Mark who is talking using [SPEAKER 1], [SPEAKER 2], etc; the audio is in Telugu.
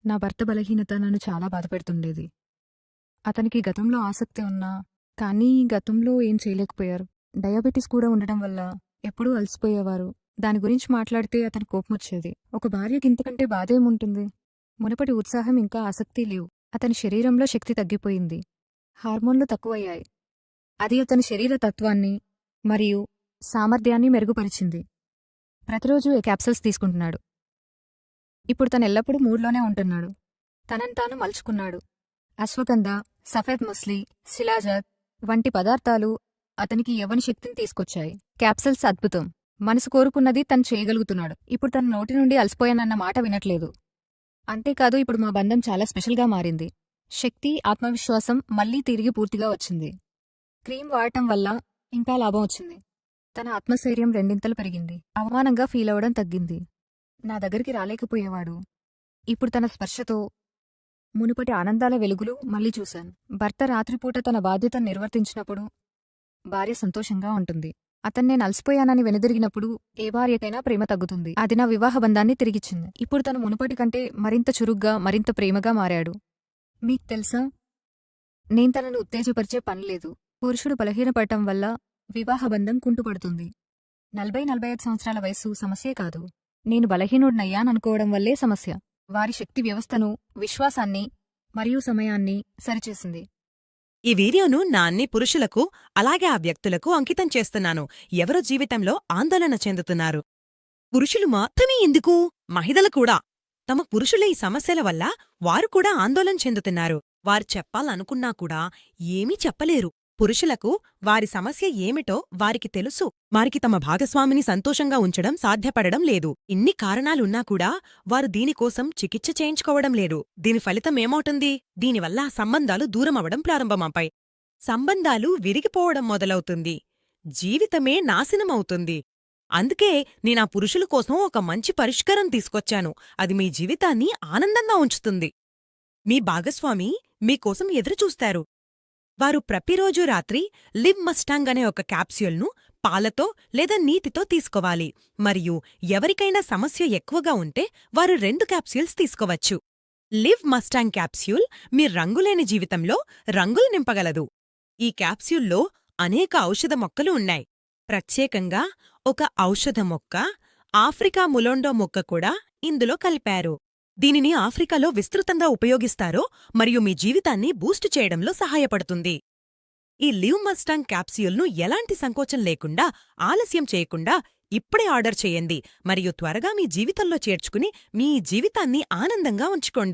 [SPEAKER 1] నా భర్త బలహీనత నన్ను చాలా బాధపెడుతుండేది. అతనికి గతంలో ఆసక్తి ఉన్నా, కానీ గతంలో ఏం చేయలేకపోయారు. డయాబెటిస్ కూడా ఉండడం వల్ల ఎప్పుడూ అలసిపోయేవారు. దాని గురించి మాట్లాడితే అతని కోపమొచ్చేది. ఒక భార్యకి ఇంతకంటే బాధేముంటుంది? మునుపటి ఉత్సాహం ఇంకా ఆసక్తి లేవు. అతని శరీరంలో శక్తి తగ్గిపోయింది. హార్మోన్లు తక్కువయ్యాయి. అది అతని శరీర తత్వాన్ని మరియు సామర్థ్యాన్ని మెరుగుపరిచింది. ప్రతిరోజు ఏ క్యాప్సూల్స్ తీసుకుంటున్నాడు. ఇప్పుడు తను ఎల్లప్పుడూ మూడ్లోనే ఉంటున్నాడు. తనని తాను మలుచుకున్నాడు. అశ్వగంధ, సఫేద్ ముస్లి, శిలాజత్ వంటి పదార్థాలు అతనికి యవ్వన శక్తిని తీసుకొచ్చాయి. క్యాప్సూల్స్ అద్భుతం. మనసు కోరుకున్నది తను చేయగలుగుతున్నాడు. ఇప్పుడు తన నోటి నుండి అలసిపోయానన్న మాట వినట్లేదు. అంతేకాదు, ఇప్పుడు మా బంధం చాలా స్పెషల్గా మారింది. శక్తి, ఆత్మవిశ్వాసం మళ్లీ తిరిగి పూర్తిగా వచ్చింది. క్రీమ్ వాడటం వల్ల ఇంకా లాభం వచ్చింది. తన ఆత్మస్థైర్యం రెండింతలు పెరిగింది. అవమానంగా ఫీల్ అవడం తగ్గింది. నా దగ్గరికి రాలేకపోయేవాడు. ఇప్పుడు తన స్పర్శతో మునుపటి ఆనందాల వెలుగులు మళ్లీ చూశాను. భర్త రాత్రిపూట తన బాధ్యతను నిర్వర్తించినప్పుడు భార్య సంతోషంగా ఉంటుంది. అతను నేను అలసిపోయానని వెనుదిరిగినప్పుడు ఏ భార్యకైనా ప్రేమ తగ్గుతుంది. అది నా వివాహ బంధాన్ని తిరిగిచ్చింది. ఇప్పుడు తను మునుపటి కంటే మరింత చురుగ్గా, మరింత ప్రేమగా మారాడు. మీకు తెలుసా, నేను తనను ఉత్తేజపరిచే పనిలేదు. పురుషుడు బలహీనపడటం వల్ల వివాహ బంధం కుంటుపడుతుంది. 40-45 సంవత్సరాల వయస్సు సమస్యే కాదు. నేను బలహీనుడినయ్యాననుకోవడం వల్లే సమస్య. వారి శక్తి వ్యవస్థను, విశ్వాసాన్ని మరియు సమయాన్ని సరిచేసింది.
[SPEAKER 2] ఈ వీడియోను నా అన్ని పురుషులకు, అలాగే ఆ వ్యక్తులకు అంకితం చేస్తున్నాను ఎవరో జీవితంలో ఆందోళన చెందుతున్నారు. పురుషులు మాత్రమే ఎందుకు, మహిళలు కూడా. తమ పురుషుల ఈ సమస్యల వల్ల వారు కూడా ఆందోళన చెందుతున్నారు. వారు చెప్పాలనుకున్నా కూడా ఏమీ చెప్పలేరు. పురుషులకు వారి సమస్య ఏమిటో వారికి తెలుసు. వారికి తమ భాగస్వామిని సంతోషంగా ఉంచడం సాధ్యపడడం లేదు. ఇన్ని కారణాలున్నా కూడా వారు దీనికోసం చికిత్స చేయించుకోవడం లేదు. దీని ఫలితమేమవుతుంది? దీనివల్ల సంబంధాలు దూరమవడం ప్రారంభమవుతాయి. సంబంధాలు విరిగిపోవడం మొదలవుతుంది. జీవితమే నాశనమవుతుంది. అందుకే నేనా పురుషుల కోసం ఒక మంచి పరిష్కారం తీసుకొచ్చాను. అది మీ జీవితాన్ని ఆనందంగా ఉంచుతుంది. మీ భాగస్వామి మీకోసం ఎదురుచూస్తారు. వారు ప్రతిరోజూ రాత్రి లివ్ మస్టాంగ్ అనే ఒక క్యాప్స్యూల్ను పాలతో లేదా నీటితో తీసుకోవాలి. మరియు ఎవరికైనా సమస్య ఎక్కువగా ఉంటే వారు 2 క్యాప్స్యూల్స్ తీసుకోవచ్చు. లివ్ మస్టాంగ్ క్యాప్స్యూల్ మీ రంగులేని జీవితంలో రంగులు నింపగలదు. ఈ క్యాప్స్యూల్లో అనేక ఔషధ మొక్కలు ఉన్నాయి. ప్రత్యేకంగా ఒక ఔషధ మొక్క, ఆఫ్రికా ములోండో మొక్క కూడా ఇందులో కలిపారు. దీనిని ఆఫ్రికాలో విస్తృతంగా ఉపయోగిస్తారో మరియు మీ జీవితాన్ని బూస్టు చేయడంలో సహాయపడుతుంది. ఈ లివ్ మస్టాంగ్ క్యాప్స్యూల్ను ఎలాంటి సంకోచం లేకుండా, ఆలస్యం చేయకుండా ఇప్పుడే ఆర్డర్ చేయండి మరియు త్వరగా మీ జీవితంలో చేర్చుకుని మీ జీవితాన్ని ఆనందంగా ఉంచుకోండి.